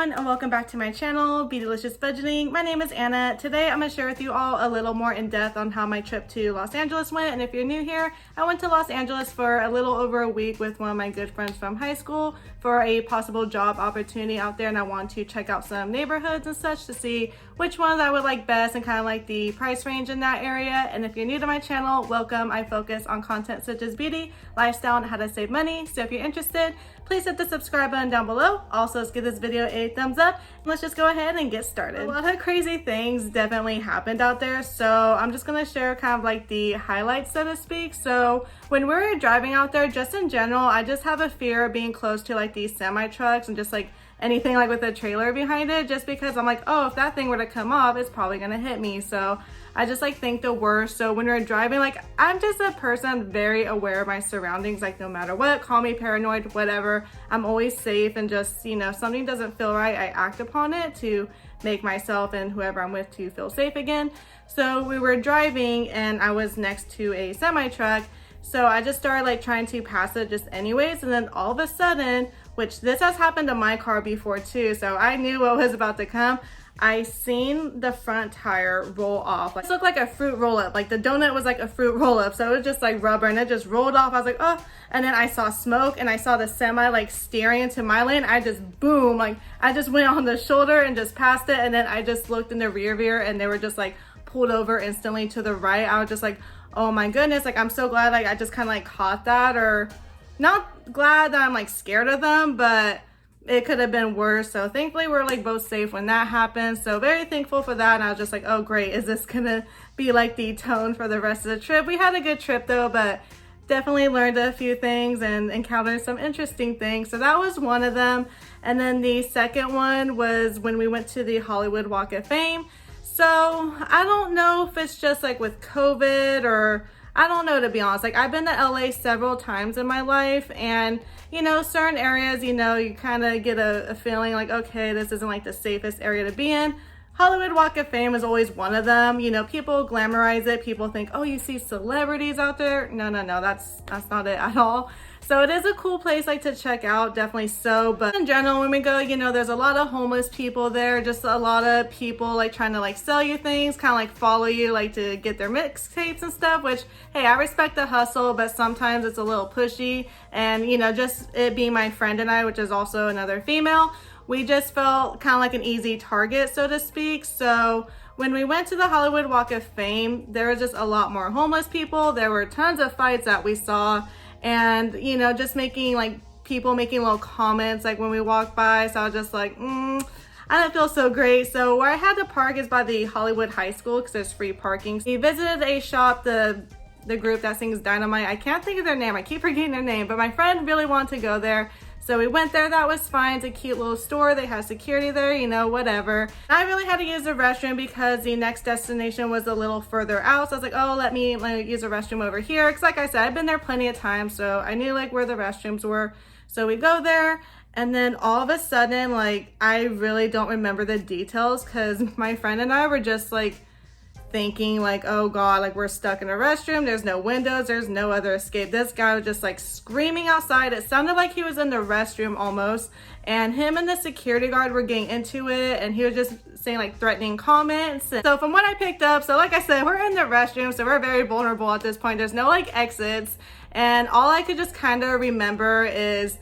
everyone, and welcome back to my channel, Be Delicious Budgeting. My name is Anna. Today I'm going to share with you all a little more in depth on how my trip to Los Angeles went. And if you're new here, I went to Los Angeles for a little over a week with one of my good friends from high school for a possible job opportunity out there, and I wanted to check out some neighborhoods and such to see which ones I would like best and kind of like the price range in that area. And if you're new to my channel, welcome. I focus on content such as beauty, lifestyle, and how to save money. So if you're interested, please hit the subscribe button down below. Also, let's give this video a thumbs up. Let's just go ahead and get started. A lot of crazy things definitely happened out there, so I'm just gonna share kind of like the highlights, so to speak. So when we're driving out there, just in general, I just have a fear of being close to like these semi trucks and just like anything like with a trailer behind it, just because I'm like, oh, if that thing were to come off, it's probably gonna hit me. So I just like think the worst. So when we're driving, like I'm just a person very aware of my surroundings, like no matter what, call me paranoid, whatever, I'm always safe, and just, you know, if something doesn't feel right, I act upon it to make myself and whoever I'm with to feel safe again. So we were driving and I was next to a semi truck. So I just started like trying to pass it just anyways, and then all of a sudden, which this has happened to my car before too, so I knew what was about to come. I seen the front tire roll off. Like, it looked like a fruit roll-up. Like the donut was like a fruit roll-up, so it was just like rubber and it just rolled off. I was like, oh, and then I saw smoke and I saw the semi like steering into my lane. I just boom, like I just went on the shoulder and just passed it, and then I just looked in the rear view and they were just like pulled over instantly to the right. I was just like, oh my goodness, like I'm so glad like I just kind of like caught that, or not glad that I'm like scared of them, but it could have been worse. So thankfully we're like both safe when that happened, so very thankful for that. And I was just like, oh great, is this gonna be like the tone for the rest of the trip? We had a good trip though, but definitely learned a few things and encountered some interesting things. So that was one of them. And then the second one was when we went to the Hollywood Walk of Fame. So I don't know if it's just like with COVID, or I don't know, to be honest. Like I've been to LA several times in my life, and you know, certain areas, you know, you kind of get a feeling like, okay, this isn't like the safest area to be in. Hollywood Walk of Fame is always one of them. You know, people glamorize it. People think, oh, you see celebrities out there. No, that's not it at all. So it is a cool place like to check out, definitely so. But in general, when we go, you know, there's a lot of homeless people there, just a lot of people like trying to like sell you things, kind of like follow you like to get their mixtapes and stuff, which, hey, I respect the hustle, but sometimes it's a little pushy. And, you know, just it being my friend and I, which is also another female, we just felt kind of like an easy target, so to speak. So when we went to the Hollywood Walk of Fame, there was just a lot more homeless people. There were tons of fights that we saw. And, you know, just making like people making little comments like when we walked by. So I was just like, I didn't feel so great. So where I had to park is by the Hollywood High School because there's free parking. We visited a shop, the group that sings Dynamite. I can't think of their name. I keep forgetting their name, but my friend really wanted to go there. So we went there, that was fine. It's a cute little store. They have security there, you know, whatever. I really had to use the restroom because the next destination was a little further out. So I was like, oh, let me use the restroom over here. Because like I said, I've been there plenty of times, so I knew like where the restrooms were. So we go there, and then all of a sudden, like, I really don't remember the details because my friend and I were just like thinking like, oh god, like we're stuck in a restroom, there's no windows, there's no other escape. This guy was just like screaming outside. It sounded like he was in the restroom almost, and him and the security guard were getting into it, and he was just saying like threatening comments. So from what I picked up, so like I said, we're in the restroom, so we're very vulnerable at this point. There's no like exits, and all I could just kind of remember is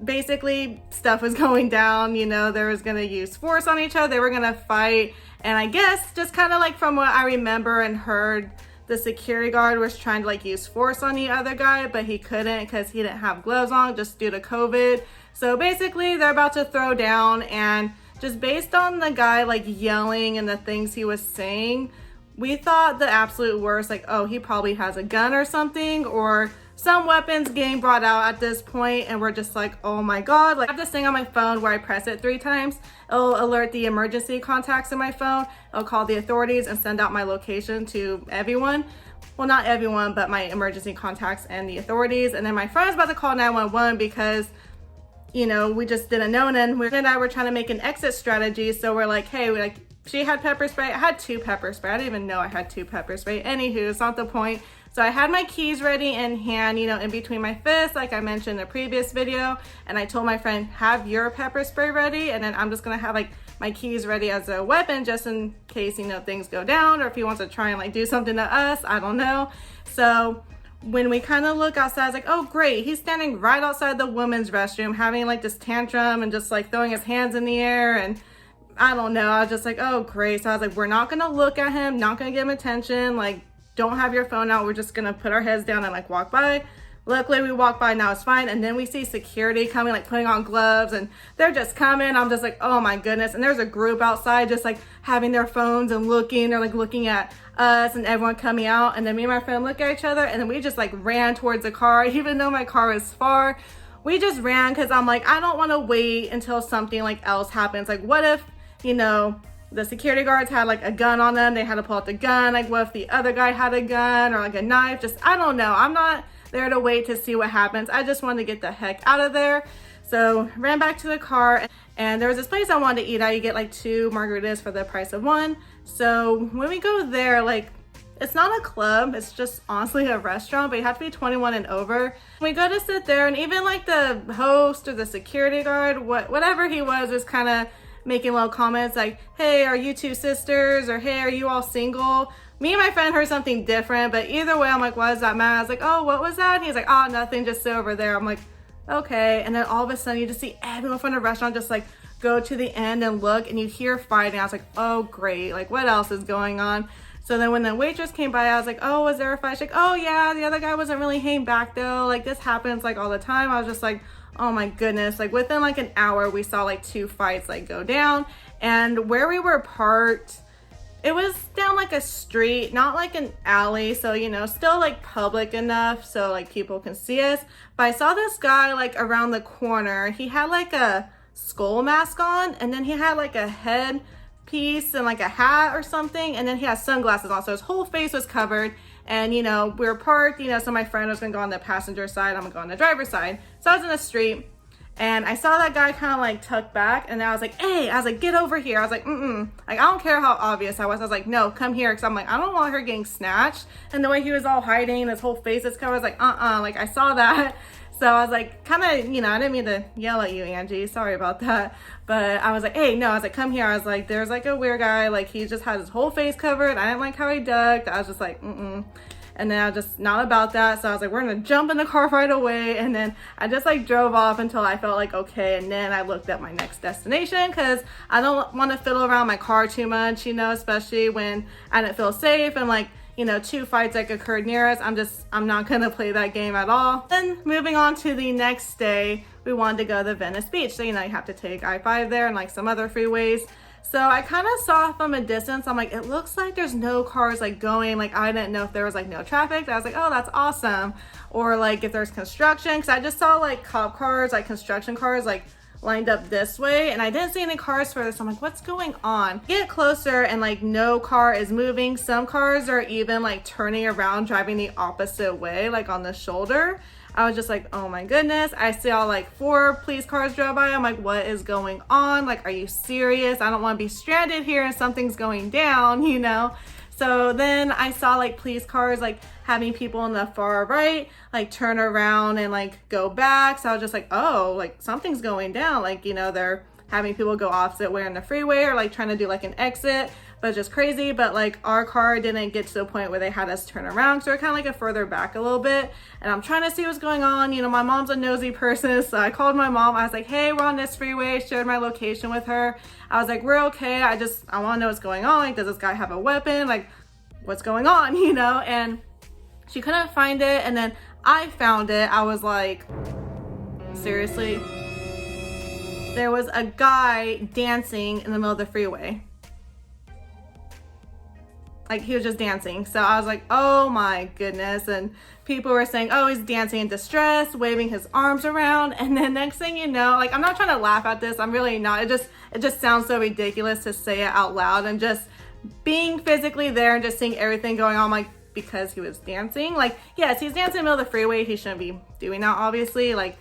basically stuff was going down. You know, there was gonna use force on each other, they were gonna fight. And I guess just kind of like from what I remember and heard, the security guard was trying to like use force on the other guy, but he couldn't because he didn't have gloves on just due to COVID. So basically they're about to throw down, and just based on the guy like yelling and the things he was saying, we thought the absolute worst, like, oh, he probably has a gun or something, or some weapons getting brought out at this point. And we're just like, oh my god. Like I have this thing on my phone where I press it 3 times, it'll alert the emergency contacts in my phone, it'll call the authorities and send out my location to everyone. Well, not everyone, but my emergency contacts and the authorities. And then my friend's about to call 911 because, you know, we just didn't know. And then we and I were trying to make an exit strategy. So we're like, hey, she had pepper spray, I had 2 pepper spray. I didn't even know I had 2 pepper spray. Anywho, it's not the point. So I had my keys ready in hand, you know, in between my fists, like I mentioned in a previous video. And I told my friend, have your pepper spray ready. And then I'm just gonna have like my keys ready as a weapon just in case, you know, things go down, or if he wants to try and like do something to us, I don't know. So when we kind of look outside, I was like, oh great, he's standing right outside the women's restroom having like this tantrum and just like throwing his hands in the air, and I don't know, I was just like, oh great. So I was like, we're not gonna look at him, not gonna give him attention, like don't have your phone out, we're just gonna put our heads down and like walk by. Luckily we walk by, now it's fine. And then we see security coming, like putting on gloves, and they're just coming. I'm just like, oh my goodness. And there's a group outside just like having their phones and looking, they're like looking at us and everyone coming out. And then me and my friend look at each other, and then we just like ran towards the car, even though my car was far. We just ran because I'm like, I don't want to wait until something like else happens. Like what if, you know, the security guards had like a gun on them, they had to pull out the gun. Like what if the other guy had a gun or like a knife? Just, I don't know. I'm not there to wait to see what happens. I just wanted to get the heck out of there. So ran back to the car, and there was this place I wanted to eat at. You get like 2 margaritas for the price of 1. So when we go there, like it's not a club, it's just honestly a restaurant, but you have to be 21 and over. We go to sit there, and even like the host or the security guard, whatever he was kind of making little comments like, hey, are you 2 sisters? Or hey, are you all single? Me and my friend heard something different, but either way, I'm like, why does that matter? I was like, oh, what was that? And he's like, oh, nothing, just sit over there. I'm like, okay. And then all of a sudden you just see everyone from the restaurant just like go to the end and look, and you hear fighting. I was like, oh great, like what else is going on? So then when the waitress came by, I was like, oh, was there a fight? She's like, oh yeah, the other guy wasn't really hanging back though. Like this happens like all the time. I was just like, oh my goodness. Like within like an hour, we saw like 2 fights like go down. And where we were parked, it was down like a street, not like an alley. So, you know, still like public enough so like people can see us. But I saw this guy like around the corner. He had like a skull mask on, and then he had like a head piece and like a hat or something. And then he has sunglasses on. So his whole face was covered. And, you know, we were parked, you know, so my friend was gonna go on the passenger side. I'm gonna go on the driver's side. So I was in the street. And I saw that guy kind of like tuck back, and I was like, hey, I was like, get over here. I was like, like, I don't care how obvious I was like, no, come here. Cause I'm like, I don't want her getting snatched. And the way he was all hiding, his whole face is covered, I was like, like I saw that. So I was like, kind of, you know, I didn't mean to yell at you, Angie, sorry about that. But I was like, hey, no, I was like, come here. I was like, there's like a weird guy. Like he just had his whole face covered. I didn't like how he ducked. I was just like, And then I was just not about that. So I was like, we're gonna jump in the car right away. And then I just like drove off until I felt like okay. And then I looked at my next destination because I don't want to fiddle around my car too much, you know, especially when I didn't feel safe. And like, you know, 2 fights like occurred near us. I'm not gonna play that game at all. Then moving on to the next day, we wanted to go to Venice Beach. So, you know, you have to take I-5 there and like some other freeways. So I kind of saw from a distance, I'm like, it looks like there's no cars like going. Like I didn't know if there was like no traffic. I was like, oh, that's awesome. Or like if there's construction, because I just saw like cop cars, like construction cars, like lined up this way, and I didn't see any cars further. So I'm like, what's going on? Get closer, and like no car is moving. Some cars are even like turning around, driving the opposite way, like on the shoulder. I was just like, oh my goodness. I saw like 4 police cars drove by. I'm like, what is going on? Like, are you serious? I don't want to be stranded here and something's going down, you know? So then I saw like police cars like having people on the far right like turn around and like go back. So I was just like, oh, like something's going down. Like, you know, they're having people go opposite way on the freeway or like trying to do like an exit, but just crazy. But like our car didn't get to the point where they had us turn around, so we're kind of like a further back a little bit. And I'm trying to see what's going on. You know, my mom's a nosy person, so I called my mom. I was like, hey, we're on this freeway, shared my location with her. I was like, we're okay, I want to know what's going on. Like, does this guy have a weapon? Like, what's going on, you know? And she couldn't find it, and then I found it. I was like, seriously? There was a guy dancing in the middle of the freeway. Like, he was just dancing. So I was like, oh my goodness. And people were saying, oh, he's dancing in distress, waving his arms around. And then next thing you know, like, I'm not trying to laugh at this, I'm really not. It just sounds so ridiculous to say it out loud. And just being physically there and just seeing everything going on, like, because he was dancing. Like, yes, he's dancing in the middle of the freeway. He shouldn't be doing that, obviously. Like,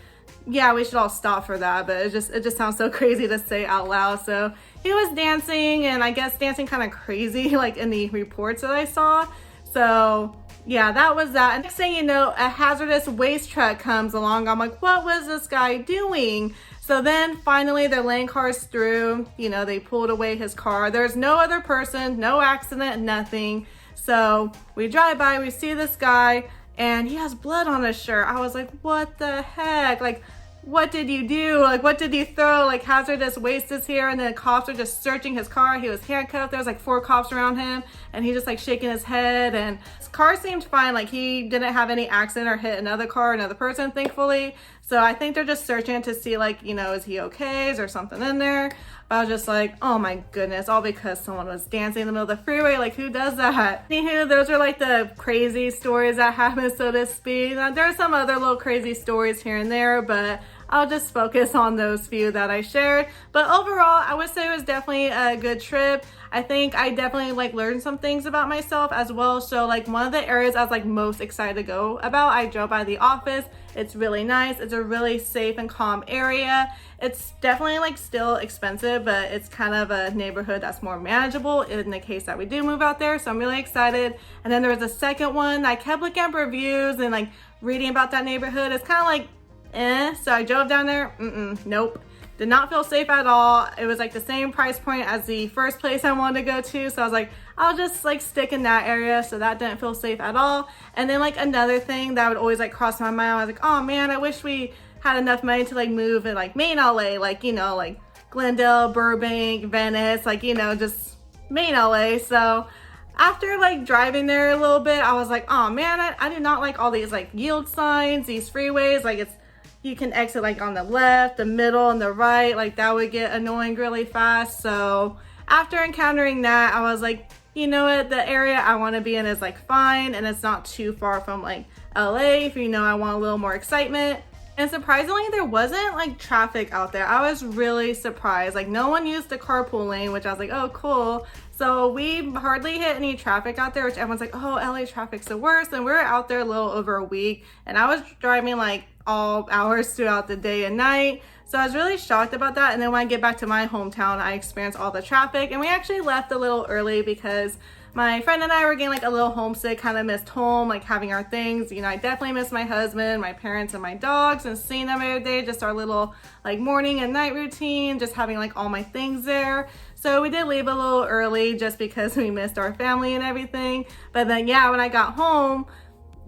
yeah, we should all stop for that, but it just sounds so crazy to say out loud. So he was dancing, and I guess dancing kind of crazy, like in the reports that I saw. So Yeah, that was that. And next thing you know, a hazardous waste truck comes along. I'm like, what was this guy doing? So then finally their lane car's through, you know, they pulled away his car. There's no other person, no accident, nothing. So we drive by, we see this guy and he has blood on his shirt. I was like, what the heck? Like, what did you do? Like, what did you throw? Like, hazardous waste is here. And then the cops are just searching his car. He was handcuffed. There was like 4 cops around him and he just like shaking his head, and his car seemed fine. Like, he didn't have any accident or hit another car, another person, thankfully. So I think they're just searching to see, like, you know, is he okay? Is there something in there? But I was just like, oh my goodness, all because someone was dancing in the middle of the freeway. Like, who does that? Anywho, those are like the crazy stories that happen, so to speak. Now, there are some other little crazy stories here and there, but I'll just focus on those few that I shared. But overall, I would say it was definitely a good trip. I think I definitely like learned some things about myself as well. So like one of the areas I was like most excited to go about, I drove by the office. It's really nice. It's a really safe and calm area. It's definitely like still expensive, but it's kind of a neighborhood that's more manageable in the case that we do move out there. So I'm really excited. And then there was a second one. I kept looking up reviews and like reading about that neighborhood. It's kind of like so I drove down there. Nope, did not feel safe at all. It was like the same price point as the first place I wanted to go to, so I was like, I'll just like stick in that area. So that didn't feel safe at all. And then like another thing that would always like cross my mind, I was like, oh man, I wish we had enough money to like move in like main LA, like, you know, like Glendale, Burbank, Venice, like, you know, just main LA. So after like driving there a little bit, I was like, oh man, I do not like all these like yield signs, these freeways. Like, you can exit like on the left, the middle, and the right. Like, that would get annoying really fast. So after encountering that, I was like, you know what, the area I want to be in is like fine, and it's not too far from like LA if, you know, I want a little more excitement. And surprisingly, there wasn't like traffic out there. I was really surprised. Like, no one used the carpool lane, which I was like, oh cool. So we hardly hit any traffic out there, which everyone's like, oh, LA traffic's the worst. And we were out there a little over a week, and I was driving like all hours throughout the day and night. So I was really shocked about that. And then when I get back to my hometown, I experienced all the traffic, and we actually left a little early because my friend and I were getting like a little homesick, kind of missed home, like having our things. You know, I definitely miss my husband, my parents, and my dogs, and seeing them every day, just our little like morning and night routine, just having like all my things there. So we did leave a little early just because we missed our family and everything. But then yeah, when I got home,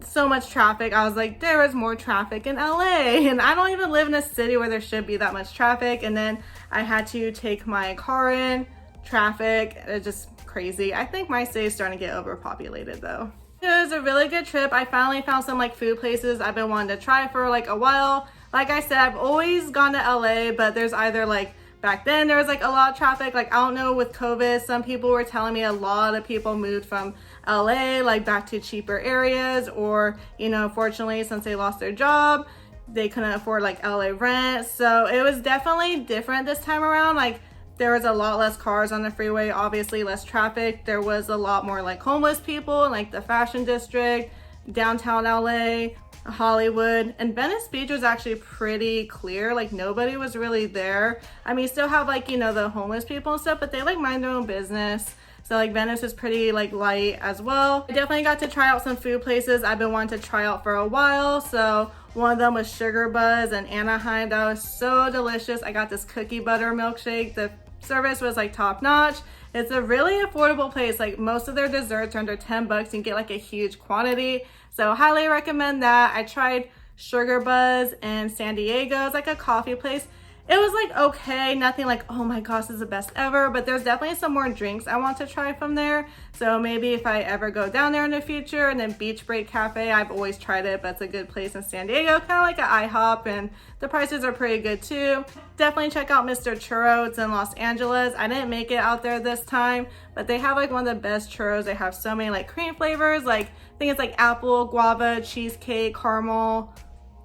so much traffic. I was like, there is more traffic in LA, and I don't even live in a city where there should be that much traffic. And then I had to take my car in, traffic, it's just crazy. I think my city is starting to get overpopulated though. It was a really good trip. I finally found some like food places I've been wanting to try for like a while. Like I said, I've always gone to LA, but there's either like, back then there was like a lot of traffic. Like, I don't know, with COVID, some people were telling me a lot of people moved from LA like back to cheaper areas, or, you know, unfortunately, since they lost their job, they couldn't afford like LA rent. So it was definitely different this time around. Like, there was a lot less cars on the freeway, obviously less traffic. There was a lot more like homeless people in like the fashion district, downtown LA, Hollywood, and Venice Beach was actually pretty clear. Like, nobody was really there. I mean, you still have like, you know, the homeless people and stuff, but they like mind their own business. So like Venice is pretty like light as well. I definitely got to try out some food places I've been wanting to try out for a while. So one of them was Sugar Buzz in Anaheim. That was so delicious. I got this cookie butter milkshake. The service was like top notch. It's a really affordable place. Like, most of their desserts are under 10 bucks. You can get like a huge quantity. So highly recommend that. I tried Sugar Buzz in San Diego. It's like a coffee place. It was like okay, nothing like, oh my gosh, this is the best ever, but there's definitely some more drinks I want to try from there. So maybe if I ever go down there in the future. And then Beach Break Cafe, I've always tried it, but it's a good place in San Diego, kind of like an IHOP, and the prices are pretty good too. Definitely check out Mr. Churro. It's in Los Angeles. I didn't make it out there this time, but they have like one of the best churros. They have so many like cream flavors, like I think it's like apple, guava, cheesecake, caramel,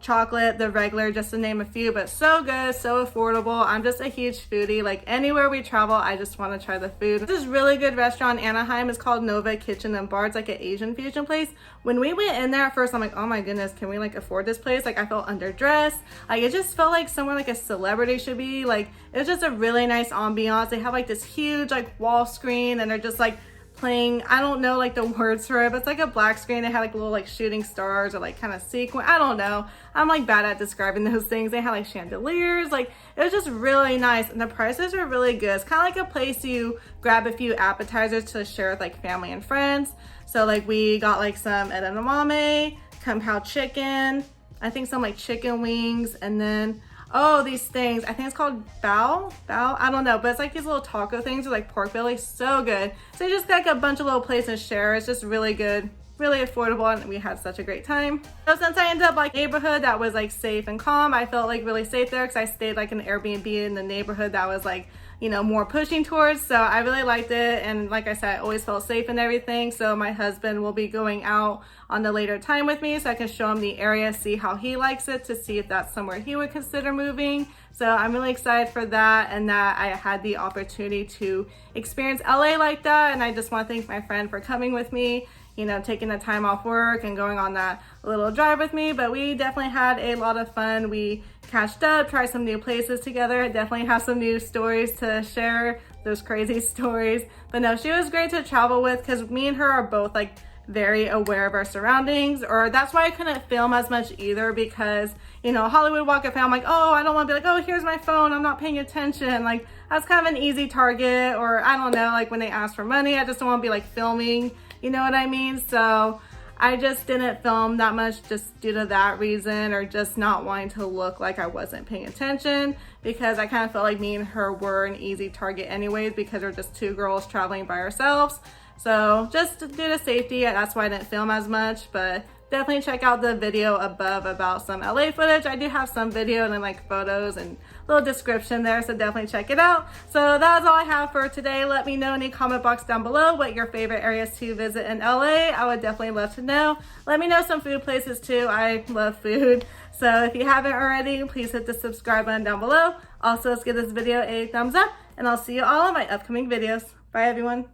chocolate, the regular, just to name a few, but so good, so affordable. I'm just a huge foodie. Like, anywhere we travel, I just want to try the food. This really good restaurant in Anaheim is called Nova Kitchen and Bar. It's like an Asian fusion place. When we went in there at first, I'm like, oh my goodness, can we like afford this place? Like, I felt underdressed. Like, it just felt like somewhere like a celebrity should be. Like, it was just a really nice ambiance. They have like this huge like wall screen, and they're just like playing, I don't know like the words for it, but it's like a black screen. It had like little like shooting stars or like kind of sequin. I don't know. I'm like bad at describing those things. They had like chandeliers. Like it was just really nice, and the prices were really good. It's kind of like a place you grab a few appetizers to share with like family and friends. So like we got like some edamame, kung pao chicken, I think some like chicken wings, and then oh, these things, I think it's called bao, I don't know, but it's like these little taco things with like pork belly, so good. So you just got like a bunch of little plates and share. It's just really good, really affordable, and we had such a great time. So since I ended up like neighborhood that was like safe and calm, I felt like really safe there because I stayed like an Airbnb in the neighborhood that was like, you know, more pushing towards. So I really liked it, and like I said, I always felt safe and everything. So my husband will be going out on the later time with me so I can show him the area, see how he likes it, to see if that's somewhere he would consider moving. So I'm really excited for that, and that I had the opportunity to experience LA like that. And I just want to thank my friend for coming with me, you know, taking the time off work and going on that little drive with me. But we definitely had a lot of fun. We catched up, tried some new places together. I definitely have some new stories to share, those crazy stories. But no, she was great to travel with because me and her are both like very aware of our surroundings, or that's why I couldn't film as much either, because, you know, Hollywood Walk of Fame, I'm like, oh, I don't want to be like, oh, here's my phone, I'm not paying attention. Like that's kind of an easy target, or I don't know, like when they ask for money, I just don't want to be like filming, you know what I mean? So I just didn't film that much just due to that reason, or just not wanting to look like I wasn't paying attention, because I kind of felt like me and her were an easy target anyways, because we're just two girls traveling by ourselves. So just due to safety, that's why I didn't film as much. But definitely check out the video above about some LA footage. I do have some video and then like photos and little description there, so definitely check it out. So that's all I have for today. Let me know in the comment box down below what your favorite areas to visit in LA. I would definitely love to know. Let me know some food places too. I love food. So if you haven't already, please hit the subscribe button down below. Also, let's give this video a thumbs up, and I'll see you all in my upcoming videos. Bye everyone.